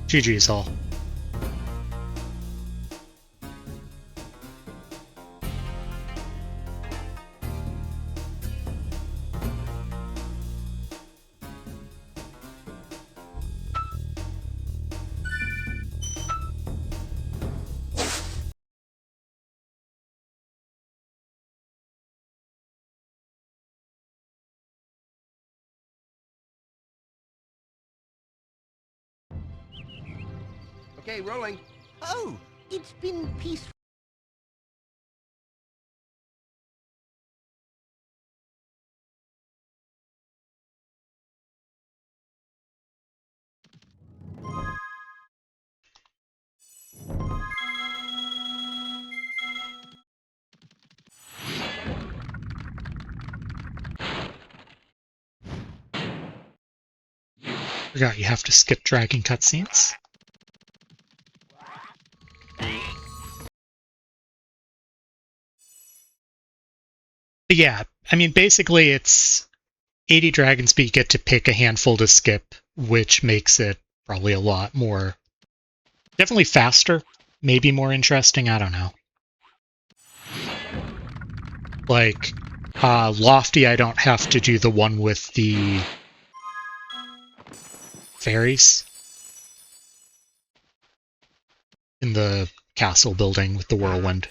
GG's all. Okay, rolling. Oh, it's been peaceful. Forgot you have to skip dragging cutscenes. But yeah, I mean, basically it's 80 dragons, but you get to pick a handful to skip, which makes it probably a lot more, definitely faster, maybe more interesting, I don't know. Like, Lofty, I don't have to do the one with the fairies in the castle building with the whirlwind.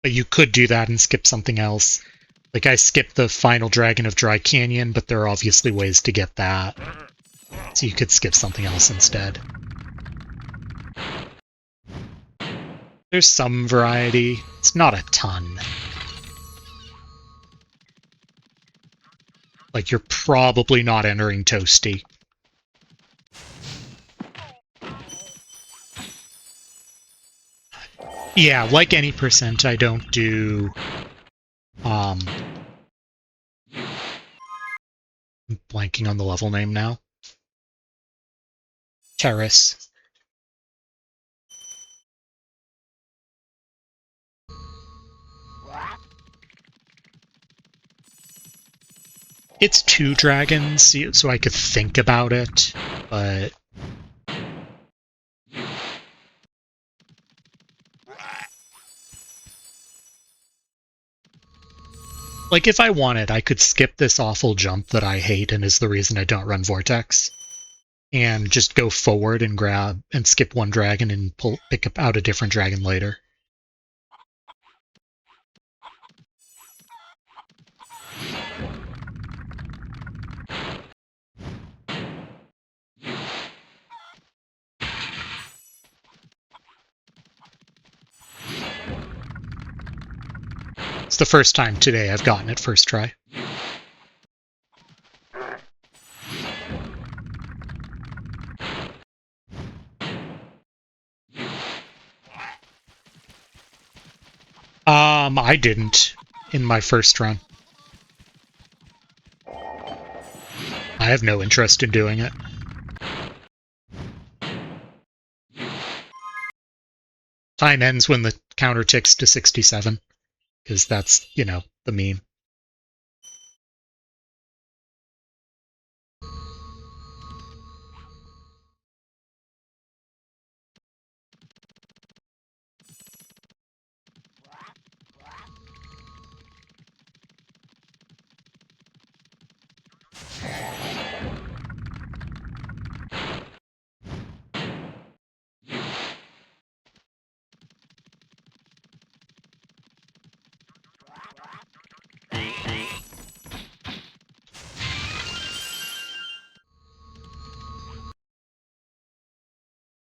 But you could do that and skip something else. Like, I skipped the final dragon of Dry Canyon, but there are obviously ways to get that. So you could skip something else instead. There's some variety. It's not a ton. Like, you're probably not entering Toasty. Yeah, like any percent, I don't do... I'm blanking on the level name now. Terrace. It's 2 dragons, so I could think about it, but... Like, if I wanted, I could skip this awful jump that I hate and is the reason I don't run Vortex, and just go forward and grab and skip one dragon and pick up out a different dragon later. It's the first time today I've gotten it first try. I didn't in my first run. I have no interest in doing it. Time ends when the counter ticks to 67, because that's, you know, the meme.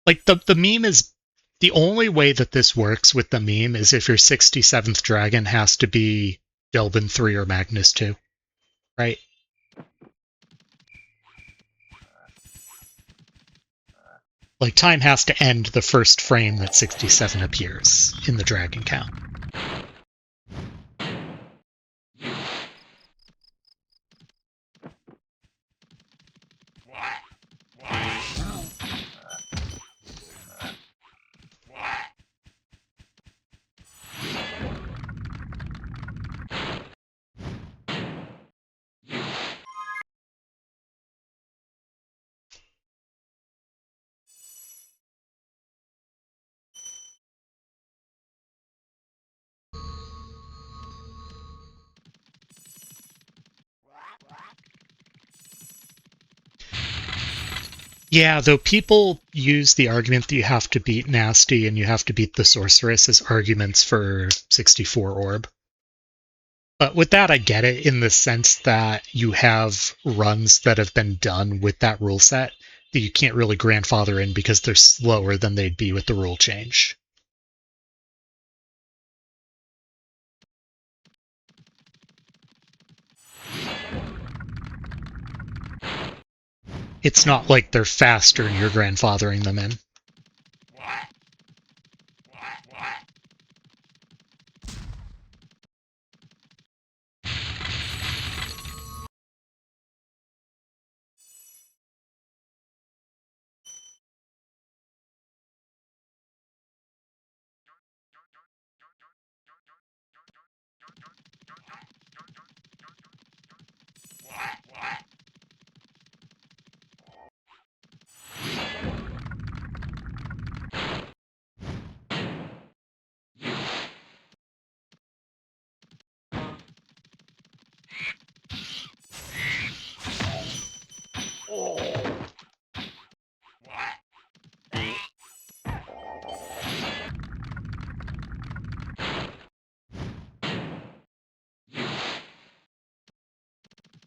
Like, the meme is... The only way that this works with the meme is if your 67th dragon has to be Delbin 3 or Magnus 2. Right? Like, time has to end the first frame that 67 appears in the dragon count. Yeah, though people use the argument that you have to beat Nasty and you have to beat the Sorceress as arguments for 64 Orb. But with that, I get it in the sense that you have runs that have been done with that rule set that you can't really grandfather in because they're slower than they'd be with the rule change. It's not like they're faster and you're grandfathering them in.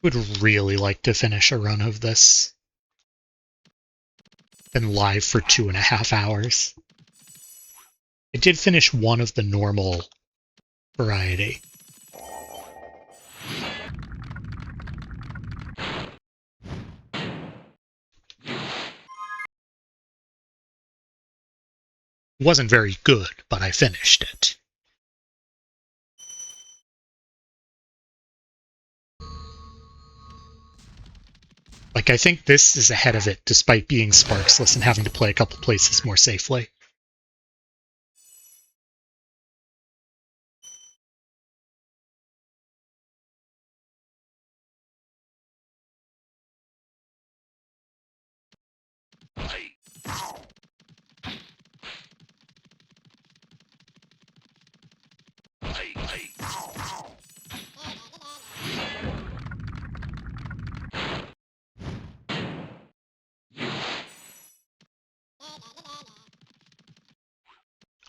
Would really like to finish a run of this. Been live for 2.5 hours. I did finish one of the normal variety. It wasn't very good, but I finished it. Like, I think this is ahead of it, despite being Sparxless and having to play a couple places more safely.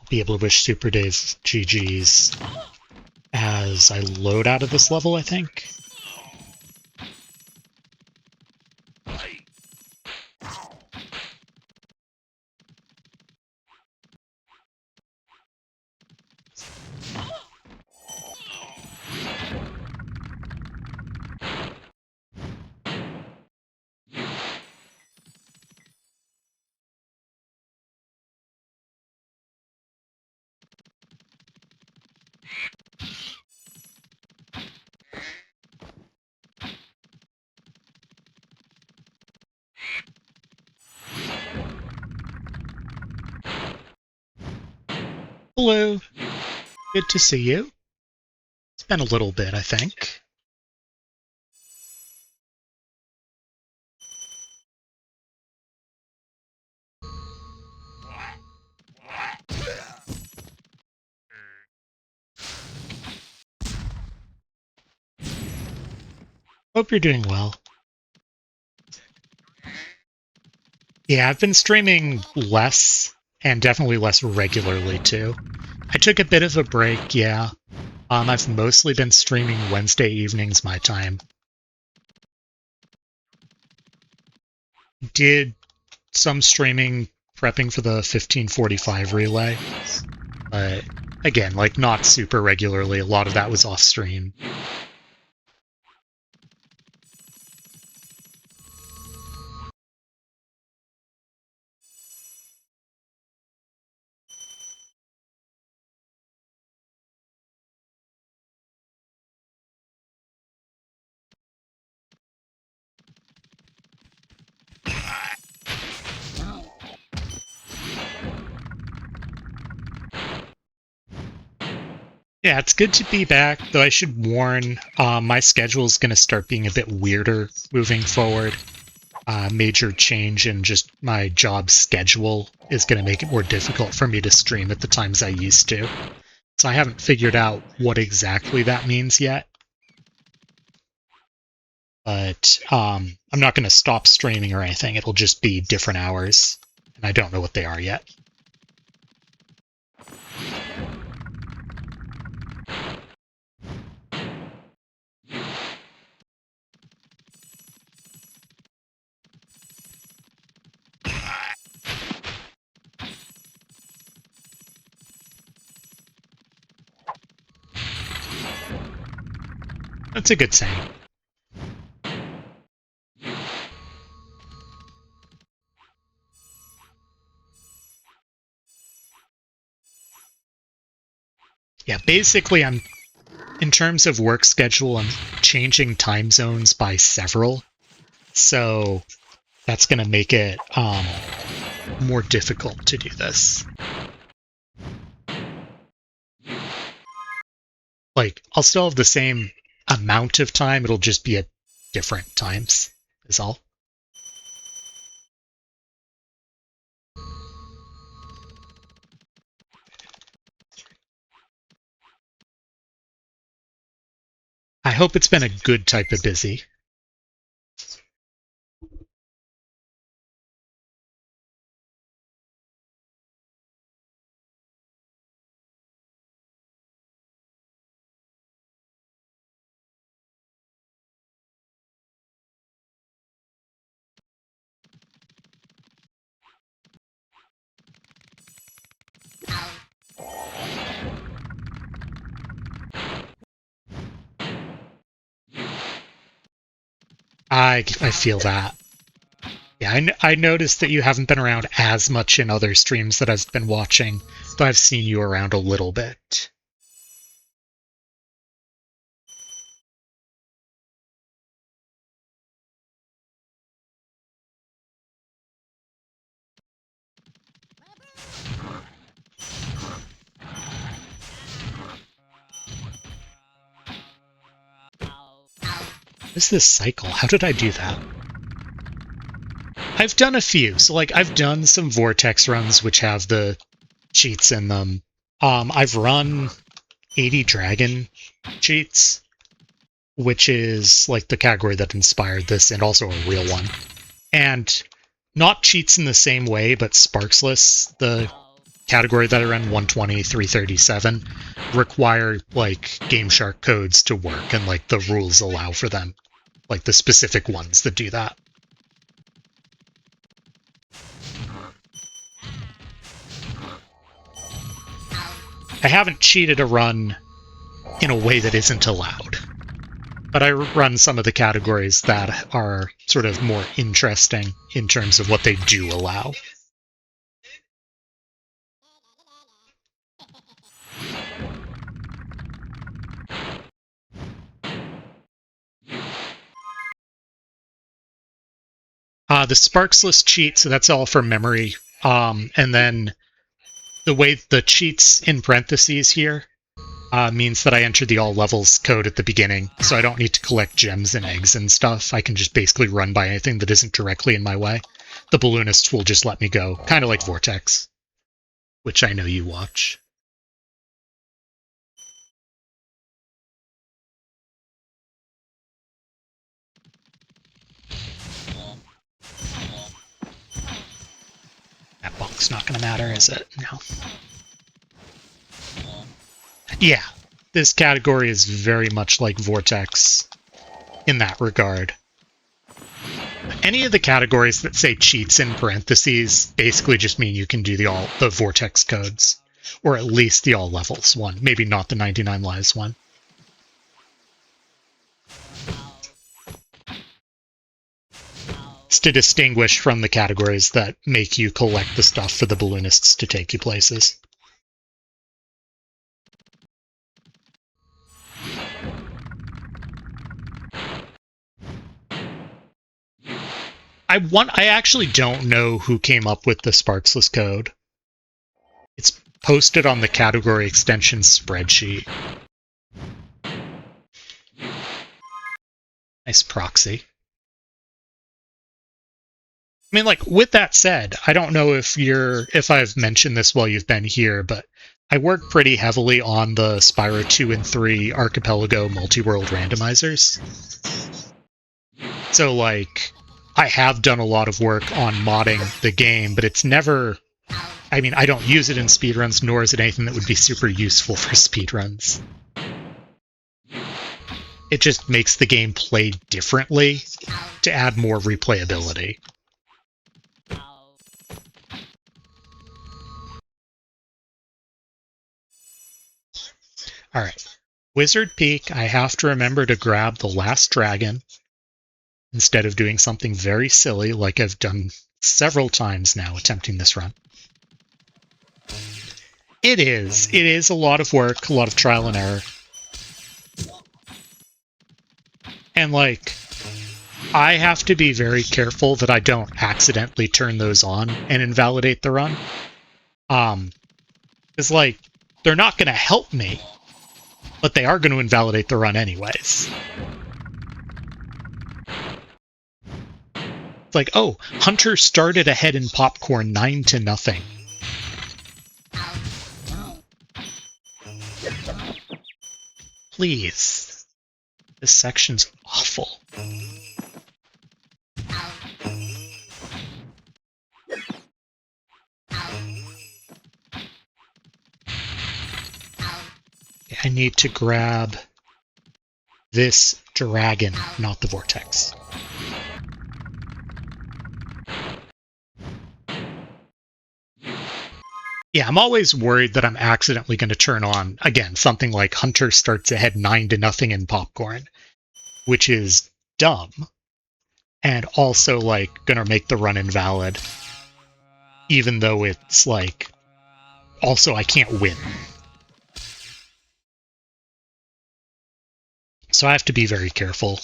I'll be able to wish Super Dave GG's as I load out of this level, I think. Hello. Good to see you. It's been a little bit, I think. Hope you're doing well. Yeah, I've been streaming less, and definitely less regularly, too. I took a bit of a break, yeah. I've mostly been streaming Wednesday evenings my time. Did some streaming prepping for the 1545 relay, but again, like, not super regularly. A lot of that was off stream. Yeah, it's good to be back, though I should warn, my schedule is going to start being a bit weirder moving forward. Major change in just my job schedule is going to make it more difficult for me to stream at the times I used to. So I haven't figured out what exactly that means yet. But I'm not going to stop streaming or anything. It'll just be different hours, and I don't know what they are yet. That's a good saying. Yeah, basically in terms of work schedule, I'm changing time zones by several. So that's going to make it more difficult to do this. Like, I'll still have the same amount of time, it'll just be at different times, is all. I hope it's been a good type of busy. I feel that. Yeah, I noticed that you haven't been around as much in other streams that I've been watching, but I've seen you around a little bit. What is this cycle? How did I do that? I've done a few. So, like, I've done some Vortex runs which have the cheats in them. I've run 80 Dragon cheats, which is, like, the category that inspired this and also a real one. And not cheats in the same way, but Sparxless, the category that I run, 120, 337, require, like, GameShark codes to work, and, like, the rules allow for them. Like, the specific ones that do that. I haven't cheated a run in a way that isn't allowed. But I run some of the categories that are sort of more interesting in terms of what they do allow. The Sparxless cheat, so that's all for memory. And then the way the cheats in parentheses here means that I enter the all levels code at the beginning, so I don't need to collect gems and eggs and stuff. I can just basically run by anything that isn't directly in my way. The balloonists will just let me go, kind of like Vortex, which I know you watch. That bunk's not going to matter, is it? No. Yeah, this category is very much like Vortex in that regard. Any of the categories that say cheats in parentheses basically just mean you can do the Vortex codes, or at least the all levels one, maybe not the 99 lives one. It's to distinguish from the categories that make you collect the stuff for the balloonists to take you places. I actually don't know who came up with the Sparxless code. It's posted on the category extension spreadsheet. Nice proxy. I mean, like, with that said, I don't know if I've mentioned this while you've been here, but I work pretty heavily on the Spyro 2 and 3 Archipelago multi-world randomizers. So, like, I have done a lot of work on modding the game, but it's never... I mean, I don't use it in speedruns, nor is it anything that would be super useful for speedruns. It just makes the game play differently to add more replayability. Alright. Wizard Peak, I have to remember to grab the last dragon instead of doing something very silly like I've done several times now attempting this run. It is. It is a lot of work, a lot of trial and error. And, like, I have to be very careful that I don't accidentally turn those on and invalidate the run. It's like, they're not going to help me, but they are going to invalidate the run anyways. It's like, oh, Hunter started ahead in Popcorn 9-0. Please. This section's awful. I need to grab this dragon, not the vortex. Yeah, I'm always worried that I'm accidentally going to turn on, again, something like Hunter starts ahead 9-0 in Popcorn, which is dumb, and also, like, going to make the run invalid, even though it's, like, also I can't win. So I have to be very careful.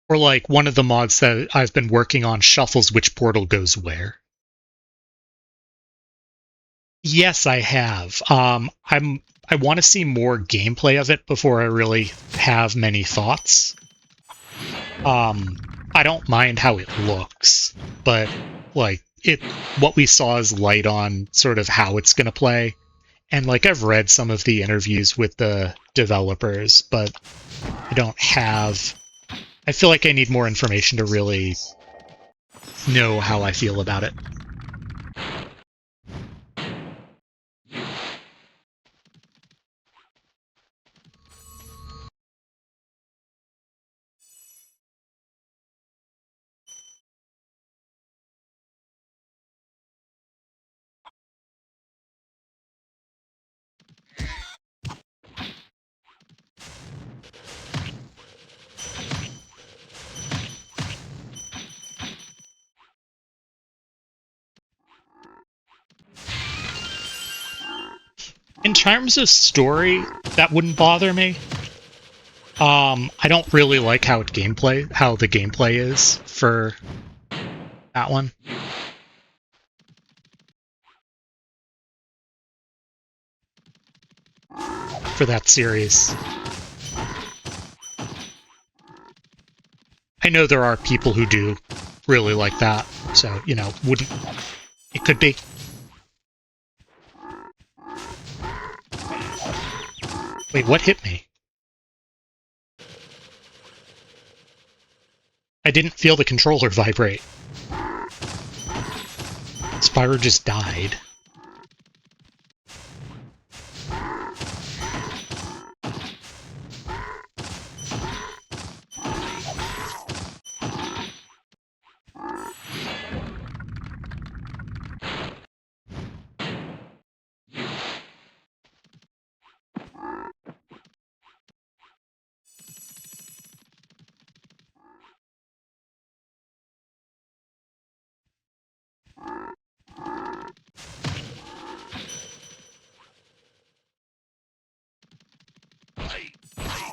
Or like one of the mods that I've been working on shuffles which portal goes where. Yes, I have. I want to see more gameplay of it before I really have many thoughts. I don't mind how it looks, but like what we saw is light on sort of how it's going to play. And like I've read some of the interviews with the developers, but I don't have... I feel like I need more information to really know how I feel about it. In terms of story, that wouldn't bother me. I don't really like how the gameplay is for that one. For that series. I know there are people who do really like that, so, you know, it could be. Wait, what hit me? I didn't feel the controller vibrate. Spyro just died.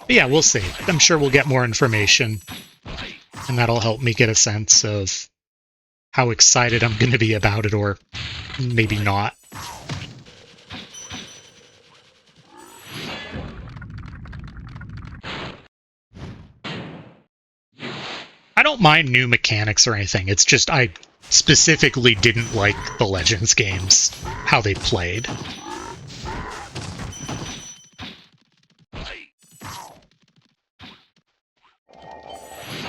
But yeah, we'll see. I'm sure we'll get more information, and that'll help me get a sense of how excited I'm going to be about it, or maybe not. I don't mind new mechanics or anything. It's just I specifically didn't like the Legends games, how they played.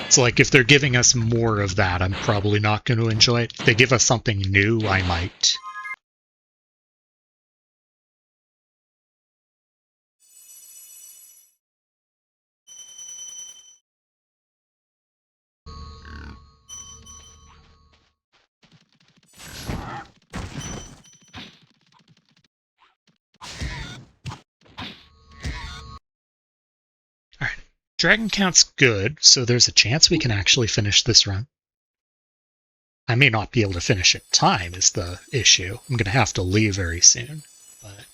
It's like, if they're giving us more of that, I'm probably not going to enjoy it. If they give us something new, I might. Alright, Dragon count's good, so there's a chance we can actually finish this run. I may not be able to finish it. Time is the issue. I'm going to have to leave very soon. But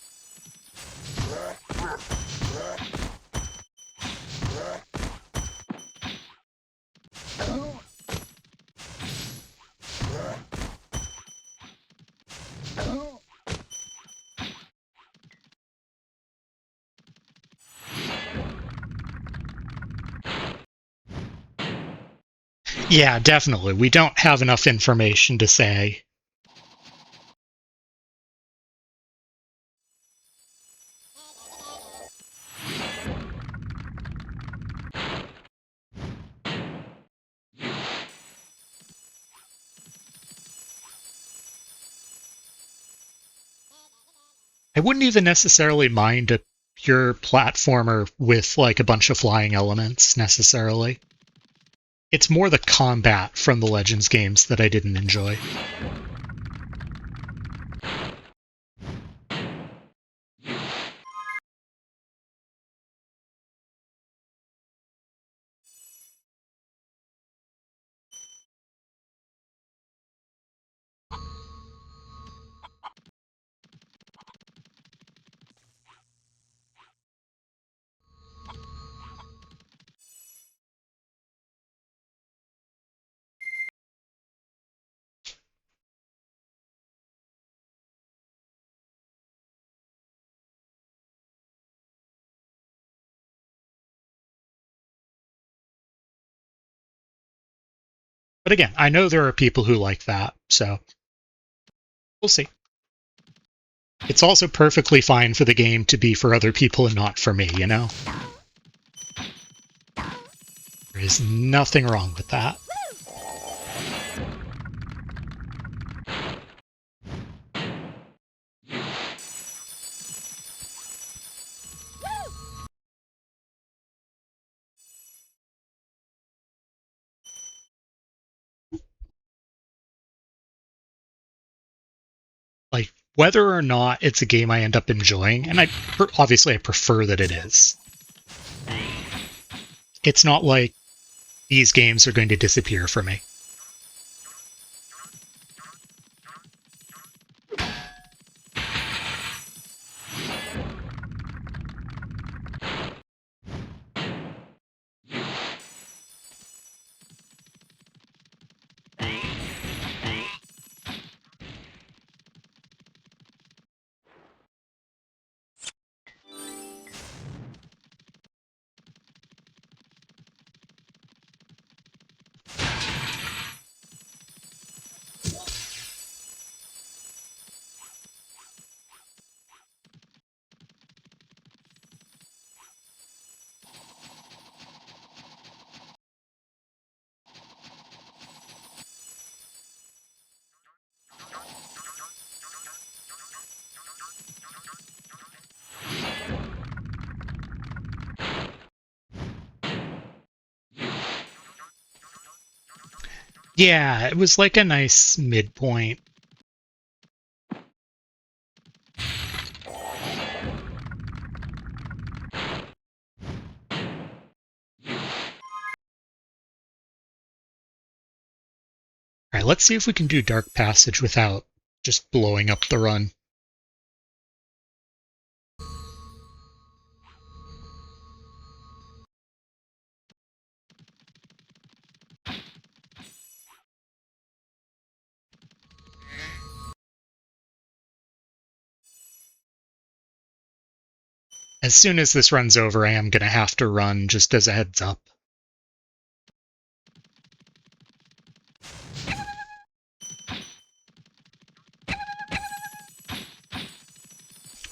yeah, definitely. We don't have enough information to say. I wouldn't even necessarily mind a pure platformer with like a bunch of flying elements necessarily. It's more the combat from the Legends games that I didn't enjoy. But again, I know there are people who like that, so we'll see. It's also perfectly fine for the game to be for other people and not for me, you know? There is nothing wrong with that. Like, whether or not it's a game I end up enjoying, and obviously I prefer that it is. It's not like these games are going to disappear for me. Yeah, it was like a nice midpoint. Alright, let's see if we can do Dark Passage without just blowing up the run. As soon as this run's over, I am going to have to run, just as a heads up.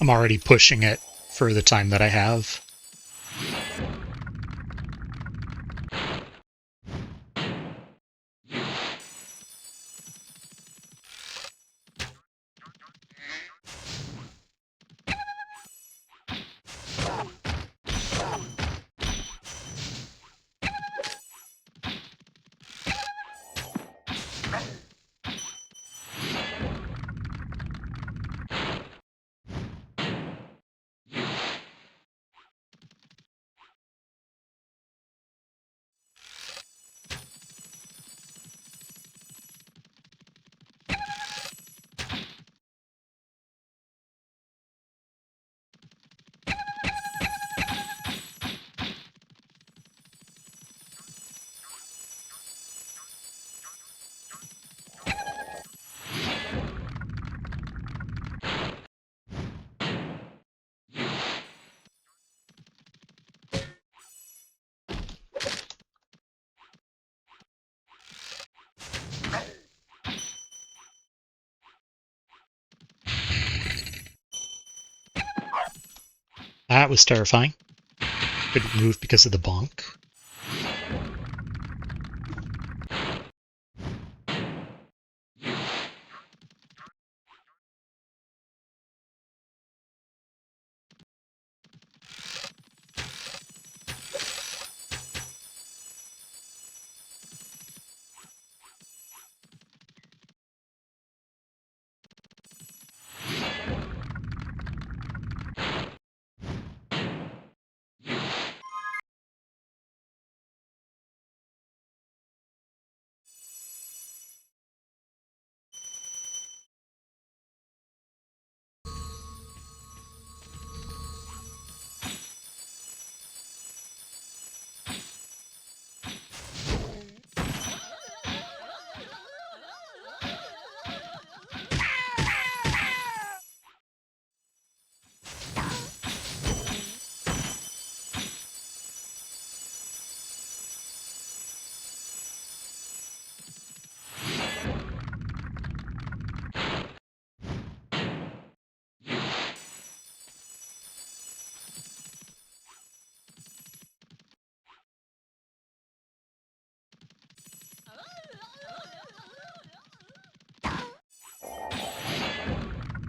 I'm already pushing it for the time that I have. That was terrifying. Couldn't move because of the bonk.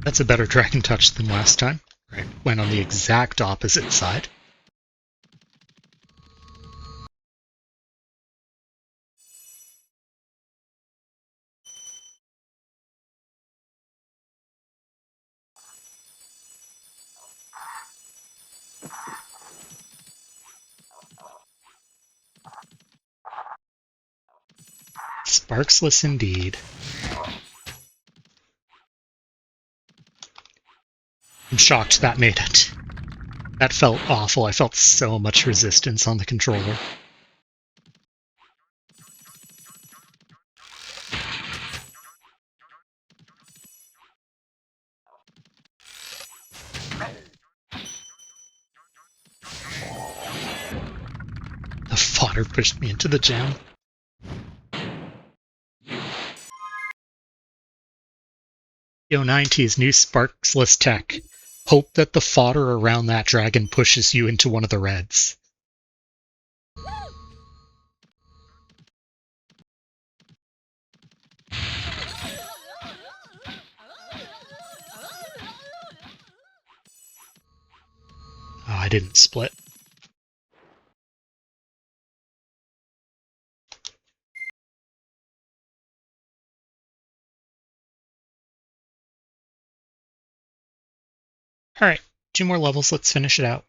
That's a better dragon touch than last time. Right, went on the exact opposite side. Sparxless indeed. I'm shocked that made it. That felt awful. I felt so much resistance on the controller. The fodder pushed me into the jam. Yo90's new Sparxless tech. Hope that the fodder around that dragon pushes you into one of the reds. Oh, I didn't split. Alright, 2 more levels, let's finish it out.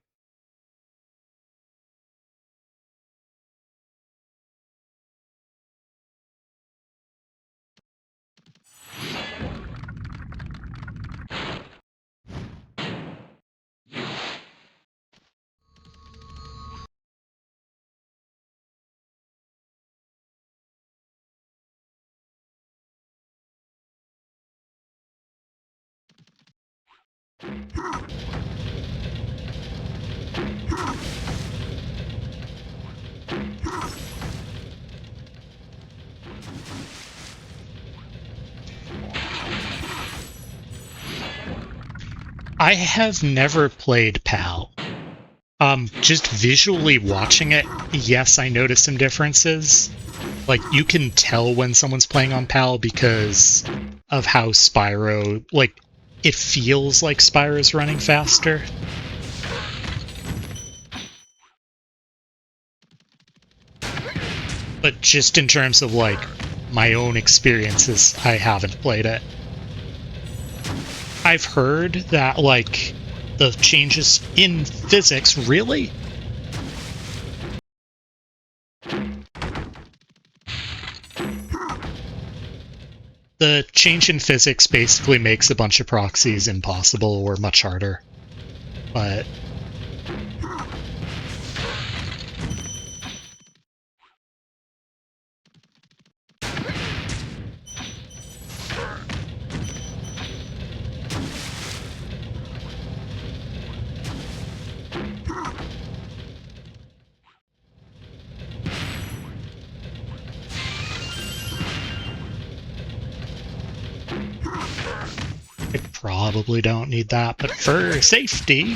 I have never played PAL. Just visually watching it, yes, I noticed some differences. Like, you can tell when someone's playing on PAL because of how Spyro, like, it feels like Spyro's running faster. But just in terms of, like, my own experiences, I haven't played it. I've heard that, like, the changes in physics, really? The change in physics basically makes a bunch of proxies impossible or much harder. But I probably don't need that, but for safety...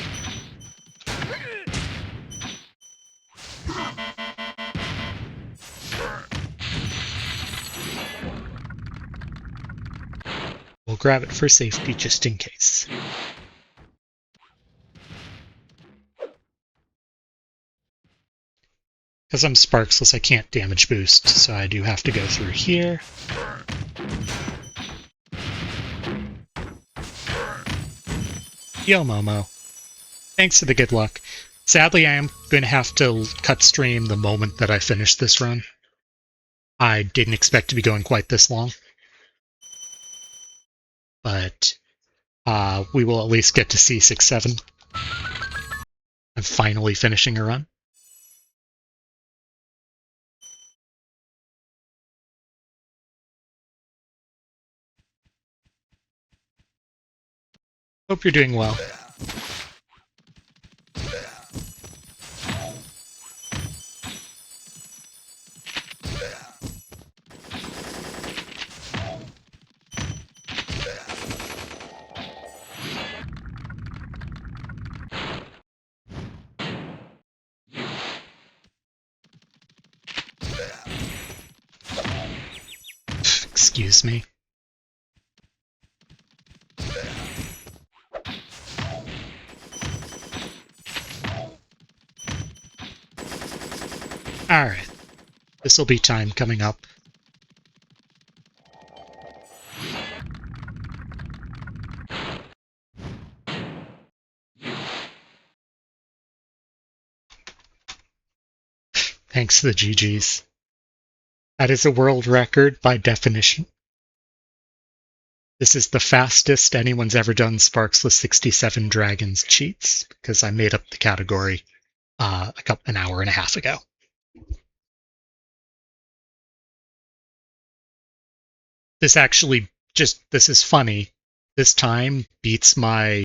we'll grab it for safety just in case. Because I'm Sparxless, I can't damage boost, so I do have to go through here. Yo, Momo. Thanks for the good luck. Sadly, I am going to have to cut stream the moment that I finish this run. I didn't expect to be going quite this long. But we will at least get to see 6-7. I'm finally finishing a run. Hope you're doing well. Excuse me. Alright. This'll be time coming up. Thanks to the GGs. That is a world record by definition. This is the fastest anyone's ever done Sparxless 67 Dragons cheats, because I made up the category an hour and a half ago. This actually this is funny. This time beats my